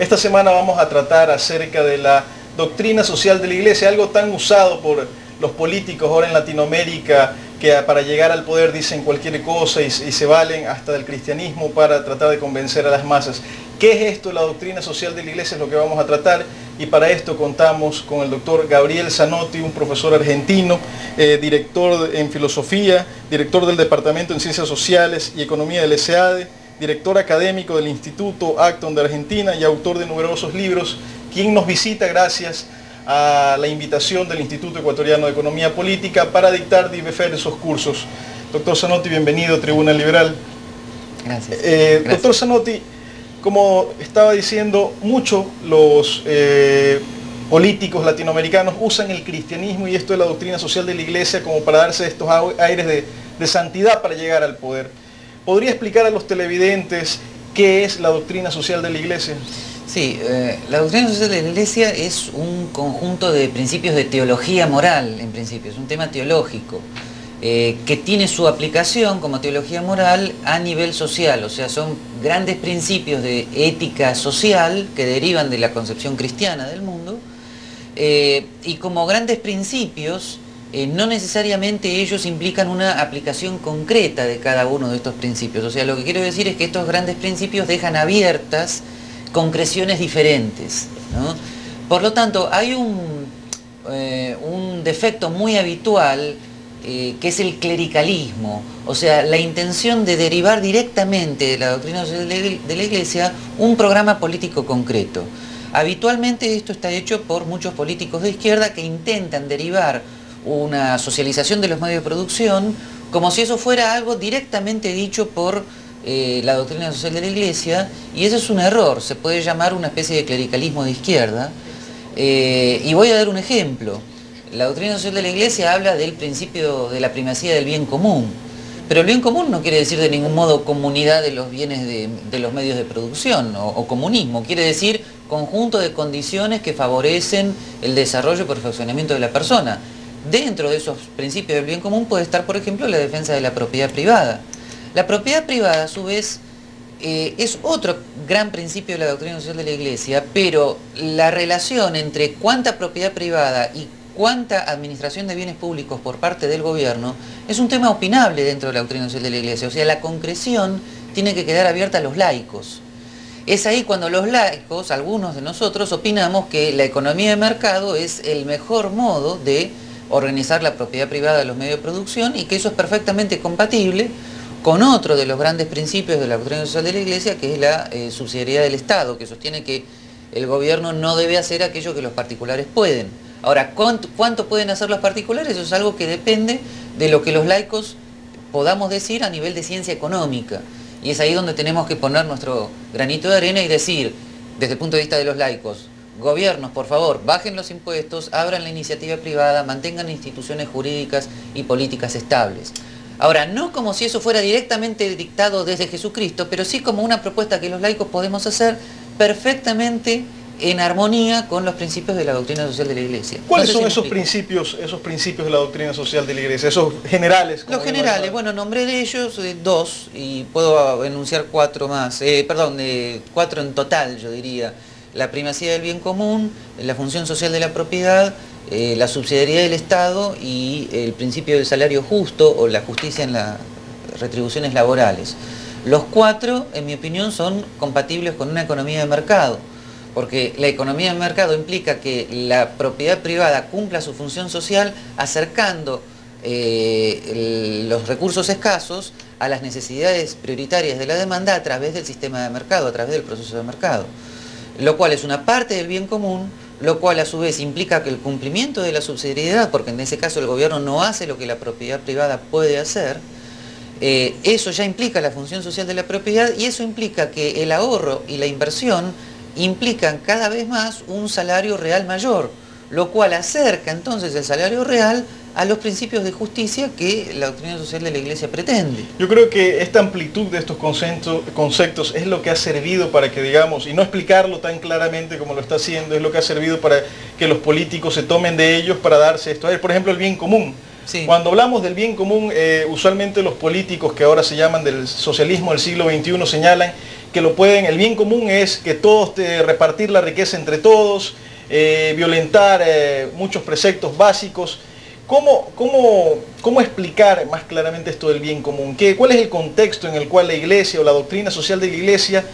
Esta semana vamos a tratar acerca de la doctrina social de la Iglesia, algo tan usado por los políticos ahora en Latinoamérica, que para llegar al poder dicen cualquier cosa y se valen hasta del cristianismo para tratar de convencer a las masas. ¿Qué es esto, la doctrina social de la Iglesia? Es lo que vamos a tratar, y para esto contamos con el doctor Gabriel Zanotti, un profesor argentino, director en filosofía, director del Departamento en Ciencias Sociales y Economía del ESEADE, director académico del Instituto Acton de Argentina y autor de numerosos libros, quien nos visita gracias a la invitación del Instituto Ecuatoriano de Economía Política para dictar diversos cursos. Doctor Zanotti, bienvenido a Tribuna Liberal. Gracias. Doctor Zanotti, como estaba diciendo, muchos los políticos latinoamericanos usan el cristianismo y esto de la doctrina social de la Iglesia como para darse estos aires de santidad para llegar al poder. ¿Podría explicar a los televidentes qué es la doctrina social de la Iglesia? Sí, la doctrina social de la Iglesia es un conjunto de principios de teología moral, en principio, es un tema teológico, que tiene su aplicación como teología moral a nivel social, o sea, son grandes principios de ética social que derivan de la concepción cristiana del mundo, y como grandes principios, no necesariamente ellos implican una aplicación concreta de cada uno de estos principios. O sea, lo que quiero decir es que estos grandes principios dejan abiertas concreciones diferentes, ¿no? Por lo tanto, hay un defecto muy habitual que es el clericalismo, o sea, la intención de derivar directamente de la doctrina social de la Iglesia un programa político concreto. Habitualmente esto está hecho por muchos políticos de izquierda que intentan derivar una socialización de los medios de producción como si eso fuera algo directamente dicho por la doctrina social de la Iglesia, y eso es un error, se puede llamar una especie de clericalismo de izquierda, y voy a dar un ejemplo. La doctrina social de la Iglesia habla del principio de la primacía del bien común, pero el bien común no quiere decir de ningún modo comunidad de los bienes de los medios de producción o comunismo, quiere decir conjunto de condiciones que favorecen el desarrollo y perfeccionamiento de la persona. Dentro de esos principios del bien común puede estar, por ejemplo, la defensa de la propiedad privada. La propiedad privada, a su vez, es otro gran principio de la doctrina social de la Iglesia, pero la relación entre cuánta propiedad privada y cuánta administración de bienes públicos por parte del gobierno es un tema opinable dentro de la doctrina social de la Iglesia. O sea, la concreción tiene que quedar abierta a los laicos. Es ahí cuando los laicos, algunos de nosotros, opinamos que la economía de mercado es el mejor modo de organizar la propiedad privada de los medios de producción, y que eso es perfectamente compatible con otro de los grandes principios de la doctrina social de la Iglesia, que es la subsidiariedad del Estado, que sostiene que el gobierno no debe hacer aquello que los particulares pueden. Ahora, ¿cuánto pueden hacer los particulares? Eso es algo que depende de lo que los laicos podamos decir a nivel de ciencia económica. Y es ahí donde tenemos que poner nuestro granito de arena y decir, desde el punto de vista de los laicos, gobiernos, por favor, bajen los impuestos, abran la iniciativa privada, mantengan instituciones jurídicas y políticas estables. Ahora, no como si eso fuera directamente dictado desde Jesucristo, pero sí como una propuesta que los laicos podemos hacer perfectamente en armonía con los principios de la doctrina social de la Iglesia. ¿Cuáles son esos principios de la doctrina social de la Iglesia? Esos generales. Los generales, bueno, nombré de ellos dos y puedo enunciar cuatro más, cuatro en total, yo diría. La primacía del bien común, la función social de la propiedad, la subsidiariedad del Estado y el principio del salario justo o la justicia en las retribuciones laborales. Los cuatro, en mi opinión, son compatibles con una economía de mercado, porque la economía de mercado implica que la propiedad privada cumpla su función social acercando los recursos escasos a las necesidades prioritarias de la demanda a través del sistema de mercado, a través del proceso de mercado, lo cual es una parte del bien común, lo cual a su vez implica que el cumplimiento de la subsidiariedad, porque en ese caso el gobierno no hace lo que la propiedad privada puede hacer, eso ya implica la función social de la propiedad, y eso implica que el ahorro y la inversión implican cada vez más un salario real mayor, lo cual acerca entonces el salario real a los principios de justicia que la doctrina social de la Iglesia pretende. Yo creo que esta amplitud de estos conceptos es lo que ha servido para que, digamos, y no explicarlo tan claramente como lo está haciendo, es lo que ha servido para que los políticos se tomen de ellos para darse esto. Por ejemplo, el bien común. Sí. Cuando hablamos del bien común, usualmente los políticos que ahora se llaman del socialismo del siglo XXI señalan que lo pueden, el bien común es que todos, repartir la riqueza entre todos, violentar muchos preceptos básicos. ¿Cómo explicar más claramente esto del bien común? ¿Cuál es el contexto en el cual la Iglesia o la doctrina social de la Iglesia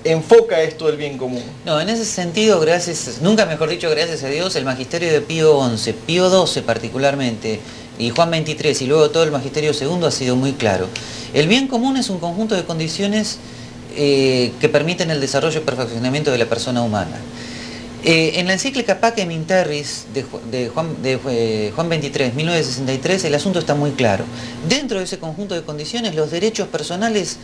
enfoca esto del bien común? No, en ese sentido, nunca mejor dicho, gracias a Dios, el magisterio de Pío XI, Pío XII particularmente, y Juan XXIII y luego todo el magisterio segundo ha sido muy claro. El bien común es un conjunto de condiciones que permiten el desarrollo y perfeccionamiento de la persona humana. En la encíclica Pacem in Terris de Juan XXIII, 1963, el asunto está muy claro. Dentro de ese conjunto de condiciones, los derechos personales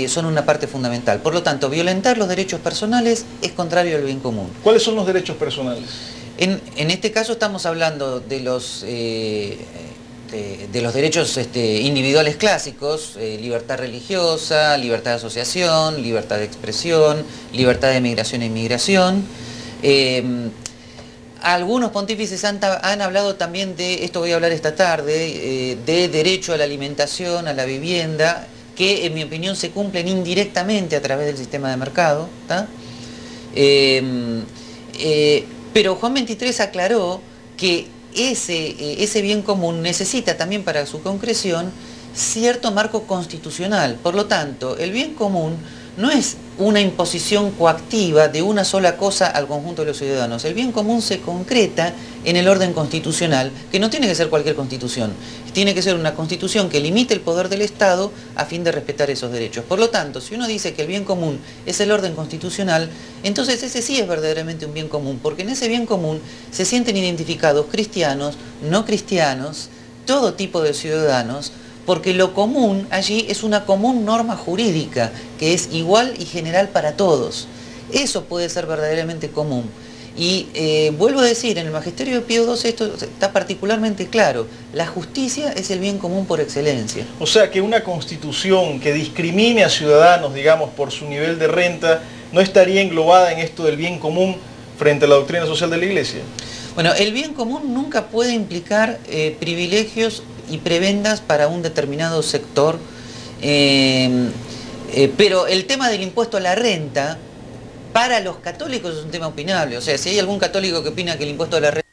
son una parte fundamental. Por lo tanto, violentar los derechos personales es contrario al bien común. ¿Cuáles son los derechos personales? En este caso estamos hablando de los derechos individuales clásicos, libertad religiosa, libertad de asociación, libertad de expresión, libertad de migración e inmigración. Algunos pontífices han hablado también de, esto voy a hablar esta tarde, de derecho a la alimentación, a la vivienda, que en mi opinión se cumplen indirectamente a través del sistema de mercado. Pero Juan XXIII aclaró que ese bien común necesita también para su concreción cierto marco constitucional. Por lo tanto, el bien común no es una imposición coactiva de una sola cosa al conjunto de los ciudadanos. El bien común se concreta en el orden constitucional, que no tiene que ser cualquier constitución. Tiene que ser una constitución que limite el poder del Estado a fin de respetar esos derechos. Por lo tanto, si uno dice que el bien común es el orden constitucional, entonces ese sí es verdaderamente un bien común, porque en ese bien común se sienten identificados cristianos, no cristianos, todo tipo de ciudadanos, porque lo común allí es una común norma jurídica, que es igual y general para todos. Eso puede ser verdaderamente común. Y vuelvo a decir, en el magisterio de Pío XII esto está particularmente claro. La justicia es el bien común por excelencia. O sea que una constitución que discrimine a ciudadanos, digamos, por su nivel de renta, no estaría englobada en esto del bien común frente a la doctrina social de la Iglesia. Bueno, el bien común nunca puede implicar privilegios y prebendas para un determinado sector, pero el tema del impuesto a la renta, para los católicos es un tema opinable. O sea, si hay algún católico que opina que el impuesto a la renta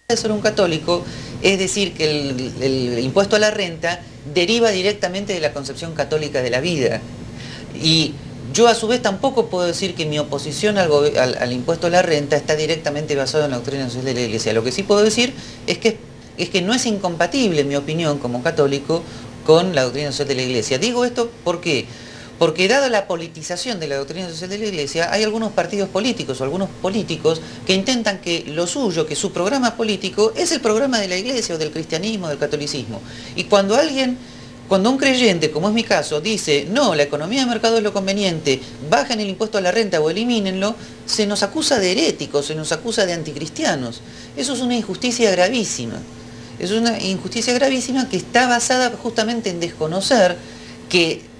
de ser un católico, es decir, que el impuesto a la renta deriva directamente de la concepción católica de la vida. Y yo a su vez tampoco puedo decir que mi oposición al impuesto a la renta está directamente basado en la doctrina social de la Iglesia. Lo que sí puedo decir es que no es incompatible mi opinión como católico con la doctrina social de la Iglesia. Digo esto ¿por qué? Porque dado la politización de la doctrina social de la Iglesia, hay algunos partidos políticos o algunos políticos que intentan que lo suyo, que su programa político es el programa de la Iglesia o del cristianismo, del catolicismo. Y cuando un creyente, como es mi caso, dice, no, la economía de mercado es lo conveniente, bajen el impuesto a la renta o elimínenlo, se nos acusa de heréticos, se nos acusa de anticristianos. Eso es una injusticia gravísima. Es una injusticia gravísima que está basada justamente en desconocer que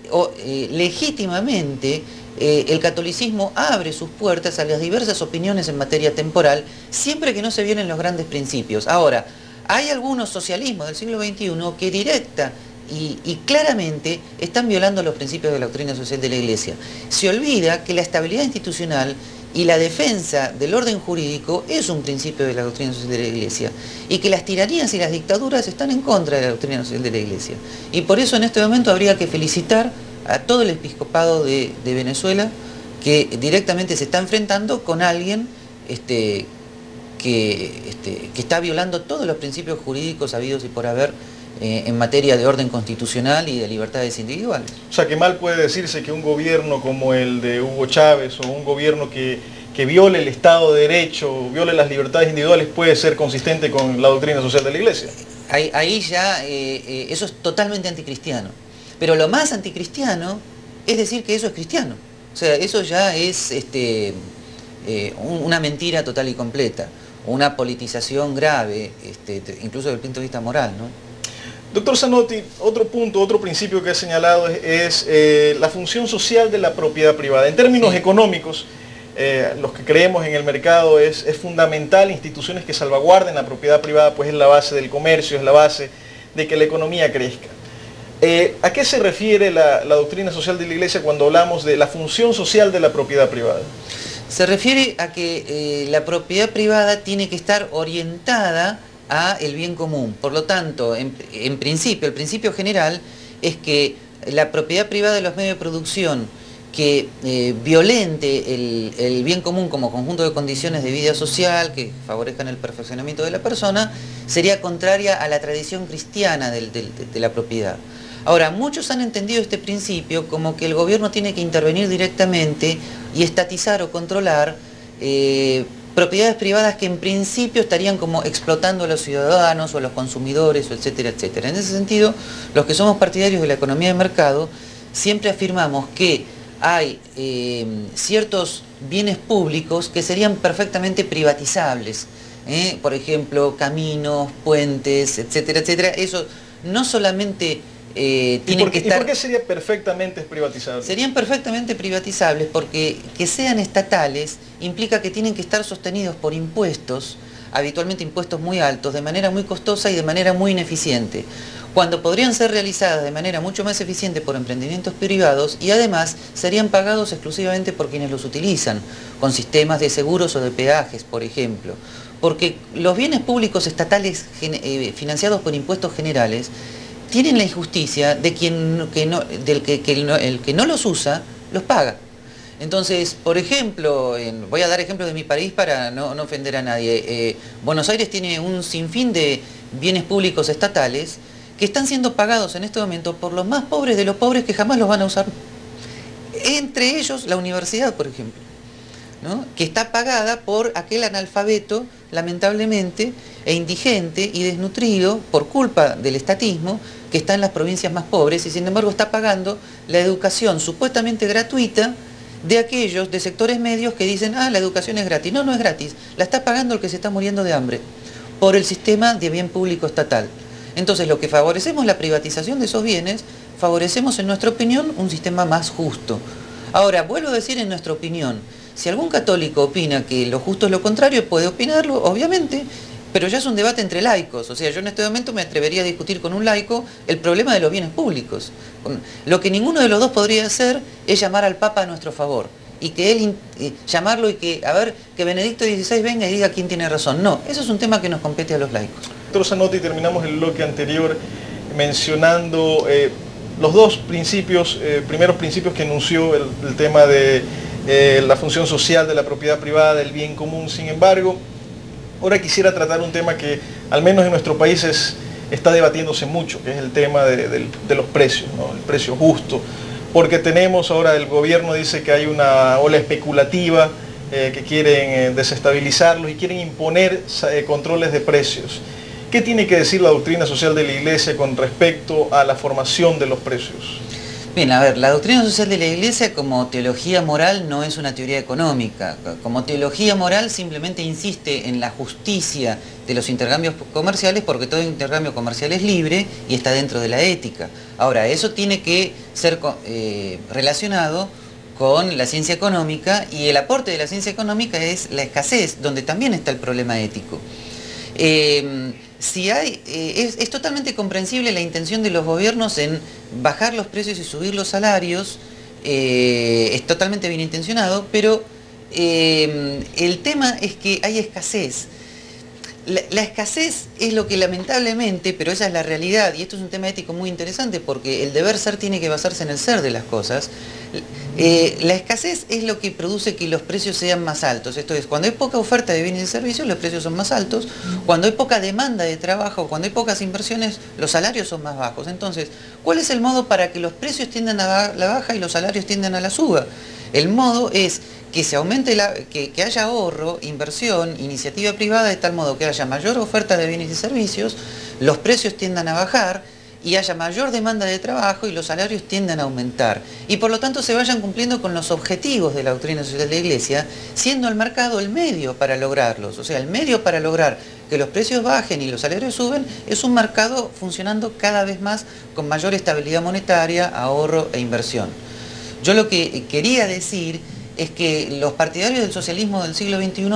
legítimamente el catolicismo abre sus puertas a las diversas opiniones en materia temporal, siempre que no se violen los grandes principios. Ahora, hay algunos socialismos del siglo XXI que directa y claramente están violando los principios de la doctrina social de la Iglesia. Se olvida que la estabilidad institucional y la defensa del orden jurídico es un principio de la doctrina social de la Iglesia, y que las tiranías y las dictaduras están en contra de la doctrina social de la Iglesia. Y por eso en este momento habría que felicitar a todo el episcopado de Venezuela, que directamente se está enfrentando con alguien que está violando todos los principios jurídicos habidos y por haber en materia de orden constitucional y de libertades individuales. O sea, que mal puede decirse que un gobierno como el de Hugo Chávez o un gobierno que viole el Estado de Derecho, viole las libertades individuales, puede ser consistente con la doctrina social de la Iglesia. Ahí ya eso es totalmente anticristiano. Pero lo más anticristiano es decir que eso es cristiano. O sea, eso ya es una mentira total y completa, una politización grave, incluso desde el punto de vista moral, ¿no? Doctor Zanotti, otro punto, otro principio que ha señalado es la función social de la propiedad privada. En términos económicos, los que creemos en el mercado, es fundamental instituciones que salvaguarden la propiedad privada, pues es la base del comercio, es la base de que la economía crezca. ¿A qué se refiere la doctrina social de la Iglesia cuando hablamos de la función social de la propiedad privada? Se refiere a que la propiedad privada tiene que estar orientada a el bien común. Por lo tanto, en principio, el principio general es que la propiedad privada de los medios de producción que violente el bien común como conjunto de condiciones de vida social que favorezcan el perfeccionamiento de la persona, sería contraria a la tradición cristiana de la propiedad. Ahora, muchos han entendido este principio como que el gobierno tiene que intervenir directamente y estatizar o controlar propiedades privadas que en principio estarían como explotando a los ciudadanos o a los consumidores, etcétera, etcétera. En ese sentido, los que somos partidarios de la economía de mercado, siempre afirmamos que hay ciertos bienes públicos que serían perfectamente privatizables. Por ejemplo, caminos, puentes, etcétera, etcétera. Eso no solamente tienen que estar... ¿Y por qué sería perfectamente privatizable? Serían perfectamente privatizables porque que sean estatales implica que tienen que estar sostenidos por impuestos, habitualmente impuestos muy altos, de manera muy costosa y de manera muy ineficiente, cuando podrían ser realizadas de manera mucho más eficiente por emprendimientos privados y además serían pagados exclusivamente por quienes los utilizan, con sistemas de seguros o de peajes, por ejemplo. Porque los bienes públicos estatales financiados por impuestos generales tienen la injusticia de el que no los usa, los paga. Entonces, por ejemplo, voy a dar ejemplos de mi país para no ofender a nadie. Buenos Aires tiene un sinfín de bienes públicos estatales que están siendo pagados en este momento por los más pobres de los pobres que jamás los van a usar. Entre ellos la universidad, por ejemplo, ¿no? Que está pagada por aquel analfabeto, lamentablemente, e indigente y desnutrido por culpa del estatismo que está en las provincias más pobres y sin embargo está pagando la educación supuestamente gratuita de aquellos de sectores medios que dicen, ah, la educación es gratis. No, no es gratis, la está pagando el que se está muriendo de hambre por el sistema de bien público estatal. Entonces, lo que favorecemos la privatización de esos bienes, favorecemos, en nuestra opinión, un sistema más justo. Ahora, vuelvo a decir en nuestra opinión, si algún católico opina que lo justo es lo contrario, puede opinarlo, obviamente, pero ya es un debate entre laicos. O sea, yo en este momento me atrevería a discutir con un laico el problema de los bienes públicos. Lo que ninguno de los dos podría hacer es llamar al Papa a nuestro favor. Y que él, llamarlo y que, a ver, que Benedicto XVI venga y diga quién tiene razón. No, eso es un tema que nos compete a los laicos. Doctor Zanotti, terminamos el bloque anterior mencionando los dos principios, primeros principios que enunció el tema de la función social de la propiedad privada, del bien común. Sin embargo, ahora quisiera tratar un tema que al menos en nuestro país está debatiéndose mucho, que es el tema de los precios, ¿no? El precio justo, porque tenemos ahora, el gobierno dice que hay una ola especulativa, que quieren desestabilizarlos y quieren imponer controles de precios. ¿Qué tiene que decir la doctrina social de la Iglesia con respecto a la formación de los precios? Bien, a ver, la doctrina social de la Iglesia como teología moral no es una teoría económica. Como teología moral simplemente insiste en la justicia de los intercambios comerciales porque todo intercambio comercial es libre y está dentro de la ética. Ahora, eso tiene que ser relacionado con la ciencia económica y el aporte de la ciencia económica es la escasez, donde también está el problema ético. Es totalmente comprensible la intención de los gobiernos en bajar los precios y subir los salarios, es totalmente bien intencionado, pero el tema es que hay escasez. La escasez es lo que lamentablemente, pero esa es la realidad, y esto es un tema ético muy interesante porque el deber ser tiene que basarse en el ser de las cosas. La escasez es lo que produce que los precios sean más altos. Esto es, cuando hay poca oferta de bienes y servicios, los precios son más altos. Cuando hay poca demanda de trabajo, cuando hay pocas inversiones, los salarios son más bajos. Entonces, ¿cuál es el modo para que los precios tiendan a la baja y los salarios tiendan a la suba? El modo es que se aumente, que haya ahorro, inversión, iniciativa privada, de tal modo que haya mayor oferta de bienes y servicios, los precios tiendan a bajar, y haya mayor demanda de trabajo y los salarios tienden a aumentar. Y por lo tanto se vayan cumpliendo con los objetivos de la doctrina social de la Iglesia, siendo el mercado el medio para lograrlos. O sea, el medio para lograr que los precios bajen y los salarios suben es un mercado funcionando cada vez más con mayor estabilidad monetaria, ahorro e inversión. Yo lo que quería decir es que los partidarios del socialismo del siglo XXI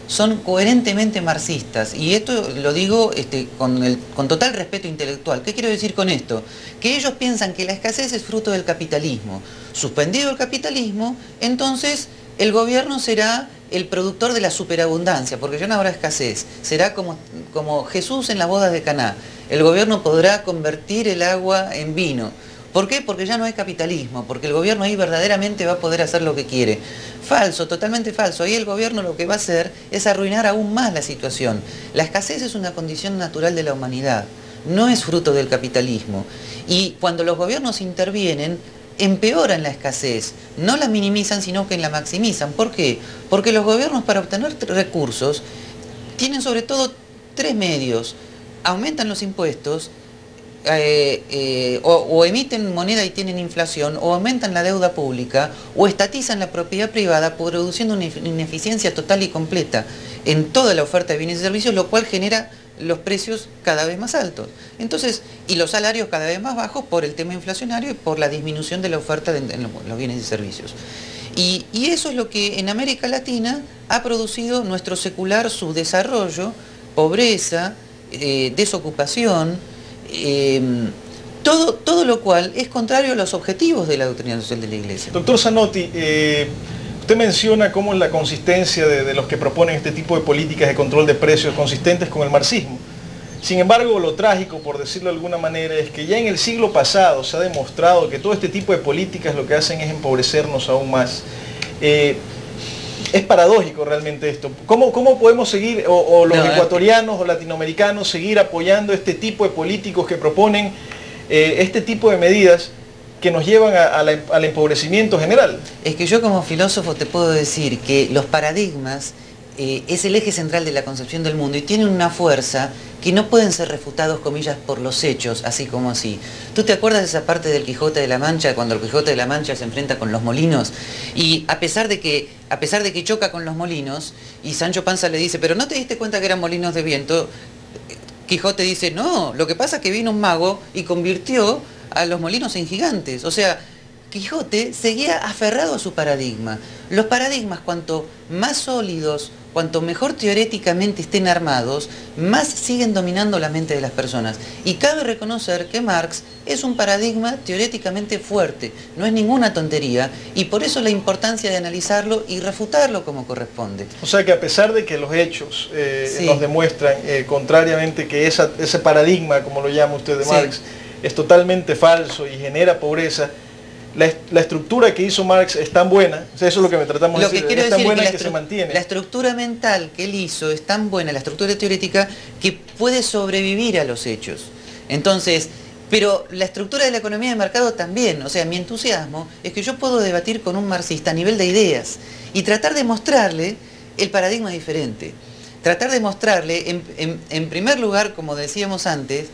son coherentemente marxistas. Y esto lo digo con total respeto intelectual. ¿Qué quiero decir con esto? Que ellos piensan que la escasez es fruto del capitalismo. Suspendido el capitalismo, entonces el gobierno será el productor de la superabundancia, porque ya no habrá escasez. Será como Jesús en las bodas de Caná. El gobierno podrá convertir el agua en vino. ¿Por qué? Porque ya no hay capitalismo, porque el gobierno ahí verdaderamente va a poder hacer lo que quiere. Falso, totalmente falso. Ahí el gobierno lo que va a hacer es arruinar aún más la situación. La escasez es una condición natural de la humanidad, no es fruto del capitalismo. Y cuando los gobiernos intervienen, empeoran la escasez, no la minimizan, sino que la maximizan. ¿Por qué? Porque los gobiernos, para obtener recursos, tienen sobre todo tres medios. Aumentan los impuestos, o emiten moneda y tienen inflación, o aumentan la deuda pública, o estatizan la propiedad privada, produciendo una ineficiencia total y completa en toda la oferta de bienes y servicios, lo cual genera los precios cada vez más altos. Entonces, y los salarios cada vez más bajos por el tema inflacionario y por la disminución de la oferta en los bienes y servicios. Y eso es lo que en América Latina ha producido nuestro secular subdesarrollo, pobreza, desocupación, todo lo cual es contrario a los objetivos de la doctrina social de la Iglesia. Doctor Zanotti, usted menciona cómo es la consistencia de los que proponen este tipo de políticas de control de precios consistentes con el marxismo. Sin embargo, lo trágico, por decirlo de alguna manera, es que ya en el siglo pasado se ha demostrado que todo este tipo de políticas lo que hacen es empobrecernos aún más. Es paradójico realmente esto. ¿Cómo podemos seguir, o los ecuatorianos o latinoamericanos, seguir apoyando este tipo de políticos que proponen este tipo de medidas que nos llevan al empobrecimiento general? Es que yo como filósofo te puedo decir que los paradigmas es el eje central de la concepción del mundo y tienen una fuerza que no pueden ser refutados, comillas, por los hechos, así como así. ¿Tú te acuerdas de esa parte del Quijote de la Mancha, cuando el Quijote de la Mancha se enfrenta con los molinos? Y a pesar de que choca con los molinos, y Sancho Panza le dice, pero ¿no te diste cuenta que eran molinos de viento? Quijote dice, no, lo que pasa es que vino un mago y convirtió a los molinos en gigantes. O sea, Quijote seguía aferrado a su paradigma. Los paradigmas, cuanto más sólidos, cuanto mejor teoréticamente estén armados, más siguen dominando la mente de las personas. Y cabe reconocer que Marx es un paradigma teoréticamente fuerte, no es ninguna tontería, y por eso la importancia de analizarlo y refutarlo como corresponde. O sea que a pesar de que los hechos sí, nos demuestran, contrariamente, que ese paradigma, como lo llama usted, de Marx, sí, es totalmente falso y genera pobreza, la estructura que hizo Marx es tan buena, o sea, eso es lo que me tratamos de decir, es tan buena que se mantiene. La estructura mental que él hizo es tan buena, la estructura teórica, que puede sobrevivir a los hechos. Entonces, pero la estructura de la economía de mercado también. O sea, mi entusiasmo es que yo puedo debatir con un marxista a nivel de ideas y tratar de mostrarle el paradigma diferente. Tratar de mostrarle, en primer lugar, como decíamos antes,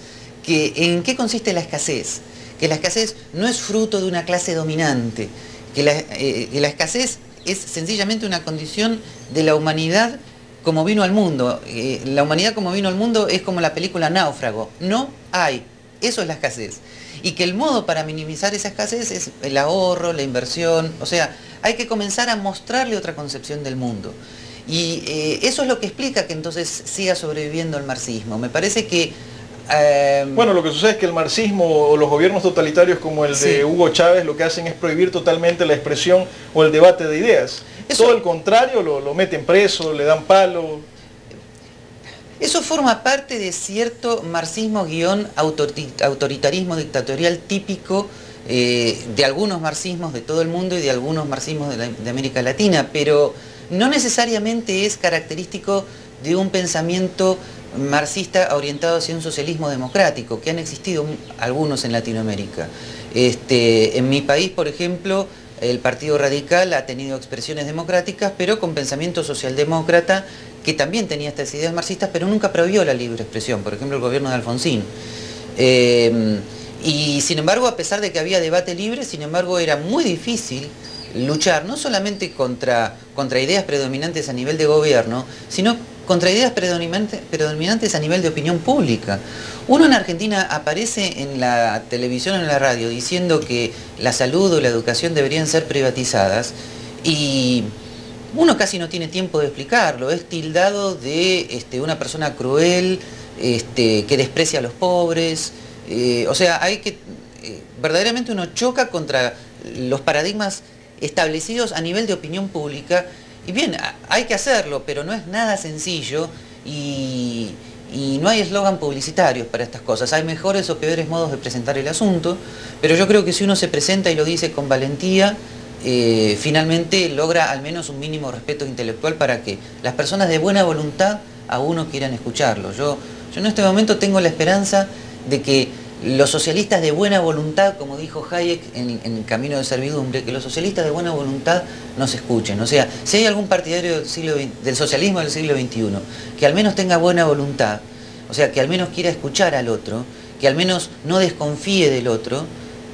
que en qué consiste la escasez. Que la escasez no es fruto de una clase dominante, que la escasez es sencillamente una condición de la humanidad como vino al mundo. La humanidad como vino al mundo es como la película Náufrago, no hay, eso es la escasez. Y que el modo para minimizar esa escasez es el ahorro, la inversión, o sea, hay que comenzar a mostrarle otra concepción del mundo. Y eso es lo que explica que entonces siga sobreviviendo el marxismo. Me parece que bueno, lo que sucede es que el marxismo o los gobiernos totalitarios como el de Hugo Chávez lo que hacen es prohibir totalmente la expresión o el debate de ideas. Todo el contrario, lo meten preso, le dan palo. Eso forma parte de cierto marxismo autoritarismo dictatorial típico de algunos marxismos de todo el mundo y de algunos marxismos de América Latina, pero no necesariamente es característico de un pensamiento marxista orientado hacia un socialismo democrático, que han existido algunos en Latinoamérica. En mi país, por ejemplo, el Partido Radical ha tenido expresiones democráticas, pero con pensamiento socialdemócrata, que también tenía estas ideas marxistas, pero nunca prohibió la libre expresión, por ejemplo el gobierno de Alfonsín. Y sin embargo, a pesar de que había debate libre, sin embargo era muy difícil luchar no solamente contra ideas predominantes a nivel de gobierno, sino contra ideas predominantes a nivel de opinión pública. Uno en Argentina aparece en la televisión o en la radio diciendo que la salud o la educación deberían ser privatizadas y uno casi no tiene tiempo de explicarlo, es tildado de una persona cruel, que desprecia a los pobres, o sea, verdaderamente uno choca contra los paradigmas establecidos a nivel de opinión pública, y bien, hay que hacerlo, pero no es nada sencillo y no hay eslogan publicitarios para estas cosas. Hay mejores o peores modos de presentar el asunto, pero yo creo que si uno se presenta y lo dice con valentía, finalmente logra al menos un mínimo respeto intelectual para que las personas de buena voluntad a uno quieran escucharlo. Yo en este momento tengo la esperanza de que los socialistas de buena voluntad, como dijo Hayek en Camino de Servidumbre, que los socialistas de buena voluntad nos escuchen. O sea, si hay algún partidario del socialismo del siglo XXI que al menos tenga buena voluntad, o sea, que al menos quiera escuchar al otro, que al menos no desconfíe del otro,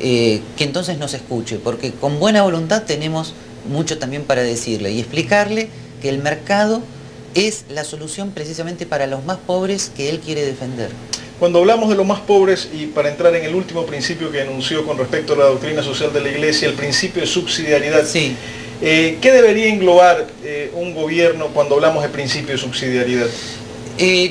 que entonces nos escuche, porque con buena voluntad tenemos mucho también para decirle y explicarle que el mercado es la solución precisamente para los más pobres que él quiere defender. Cuando hablamos de los más pobres, y para entrar en el último principio que enunció con respecto a la doctrina social de la Iglesia, el principio de subsidiariedad, sí. ¿Qué debería englobar un gobierno cuando hablamos de principio de subsidiariedad?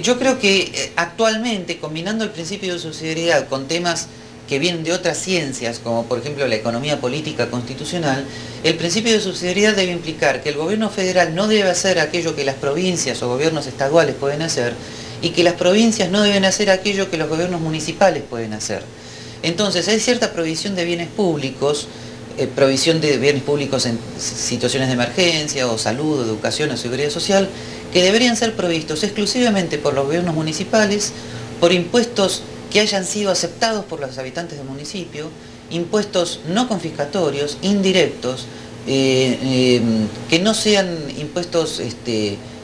Yo creo que actualmente, combinando el principio de subsidiariedad con temas que vienen de otras ciencias, como por ejemplo la economía política constitucional, el principio de subsidiariedad debe implicar que el gobierno federal no debe hacer aquello que las provincias o gobiernos estaduales pueden hacer, y que las provincias no deben hacer aquello que los gobiernos municipales pueden hacer. Entonces hay cierta provisión de bienes públicos, en situaciones de emergencia, o salud, o educación, o seguridad social, que deberían ser provistos exclusivamente por los gobiernos municipales, por impuestos que hayan sido aceptados por los habitantes del municipio, impuestos no confiscatorios, indirectos, que no sean impuestos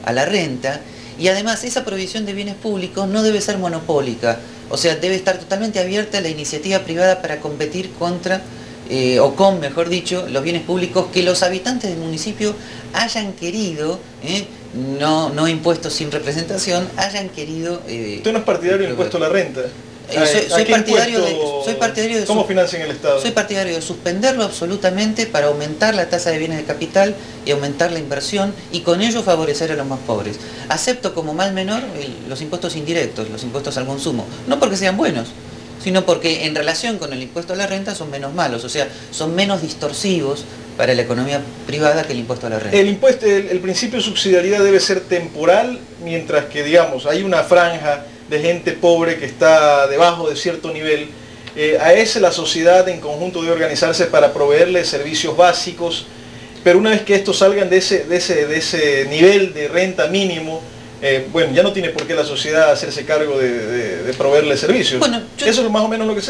a la renta. Y además esa provisión de bienes públicos no debe ser monopólica, o sea, debe estar totalmente abierta a la iniciativa privada para competir contra, o con, mejor dicho, los bienes públicos que los habitantes del municipio hayan querido, no impuestos sin representación, hayan querido... ¿Usted no es partidario del impuesto a la renta? Soy partidario de ¿Cómo financian el Estado? Soy partidario de suspenderlo absolutamente para aumentar la tasa de bienes de capital y aumentar la inversión y con ello favorecer a los más pobres. Acepto como mal menor los impuestos indirectos, los impuestos al consumo, no porque sean buenos, sino porque en relación con el impuesto a la renta son menos malos, o sea, son menos distorsivos para la economía privada que el impuesto a la renta. El principio de subsidiariedad debe ser temporal, mientras que, digamos, hay una franja de gente pobre que está debajo de cierto nivel. A ese la sociedad en conjunto debe organizarse para proveerle servicios básicos, pero una vez que estos salgan de ese nivel de renta mínimo, bueno, ya no tiene por qué la sociedad hacerse cargo de proveerle servicios. Bueno, eso es más o menos lo que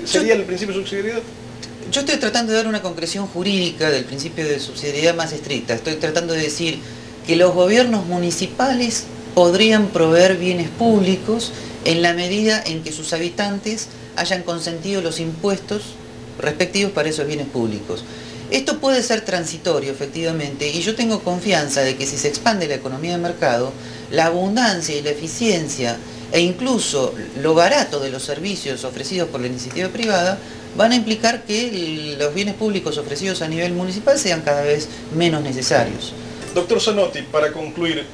sería el principio de subsidiariedad. Yo estoy tratando de dar una concreción jurídica del principio de subsidiariedad más estricta. Estoy tratando de decir que los gobiernos municipales podrían proveer bienes públicos en la medida en que sus habitantes hayan consentido los impuestos respectivos para esos bienes públicos. Esto puede ser transitorio, efectivamente, y yo tengo confianza de que si se expande la economía de mercado, la abundancia y la eficiencia e incluso lo barato de los servicios ofrecidos por la iniciativa privada van a implicar que los bienes públicos ofrecidos a nivel municipal sean cada vez menos necesarios. Doctor Zanotti, para concluir,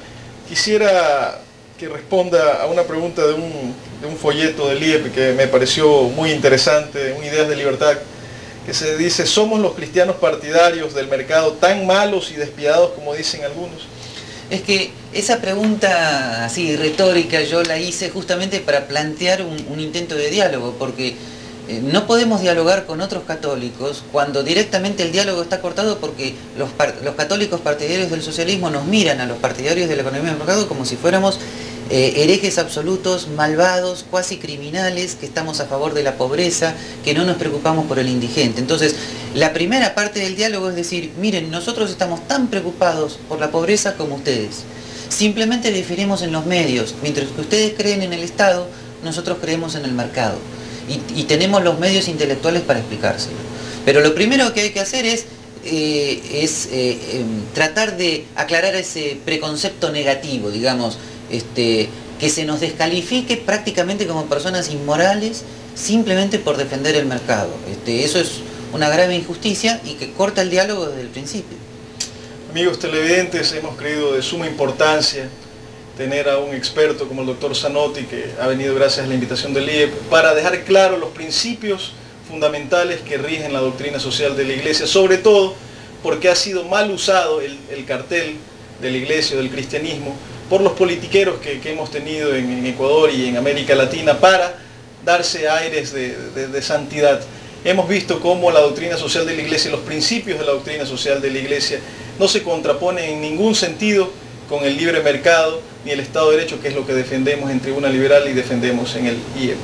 quisiera que responda a una pregunta de un folleto del IEP que me pareció muy interesante, un Ideas de Libertad, que se dice: ¿somos los cristianos partidarios del mercado tan malos y despiadados como dicen algunos? Es que esa pregunta así retórica yo la hice justamente para plantear un intento de diálogo, porque no podemos dialogar con otros católicos cuando directamente el diálogo está cortado, porque los católicos partidarios del socialismo nos miran a los partidarios de la economía de mercado como si fuéramos herejes absolutos, malvados, cuasi criminales, que estamos a favor de la pobreza, que no nos preocupamos por el indigente. Entonces, la primera parte del diálogo es decir: miren, nosotros estamos tan preocupados por la pobreza como ustedes. Simplemente diferimos en los medios. Mientras que ustedes creen en el Estado, nosotros creemos en el mercado. Y tenemos los medios intelectuales para explicárselo. Pero lo primero que hay que hacer es tratar de aclarar ese preconcepto negativo, digamos, que se nos descalifique prácticamente como personas inmorales simplemente por defender el mercado. Eso es una grave injusticia y que corta el diálogo desde el principio. Amigos televidentes, hemos creído de suma importancia tener a un experto como el doctor Zanotti, que ha venido gracias a la invitación del IEP, para dejar claro los principios fundamentales que rigen la doctrina social de la Iglesia, sobre todo porque ha sido mal usado el cartel de la Iglesia o del cristianismo por los politiqueros que hemos tenido en Ecuador y en América Latina para darse aires de santidad. Hemos visto cómo la doctrina social de la Iglesia, los principios de la doctrina social de la Iglesia no se contraponen en ningún sentido con el libre mercado ni el Estado de Derecho, que es lo que defendemos en Tribuna Liberal y defendemos en el IEP.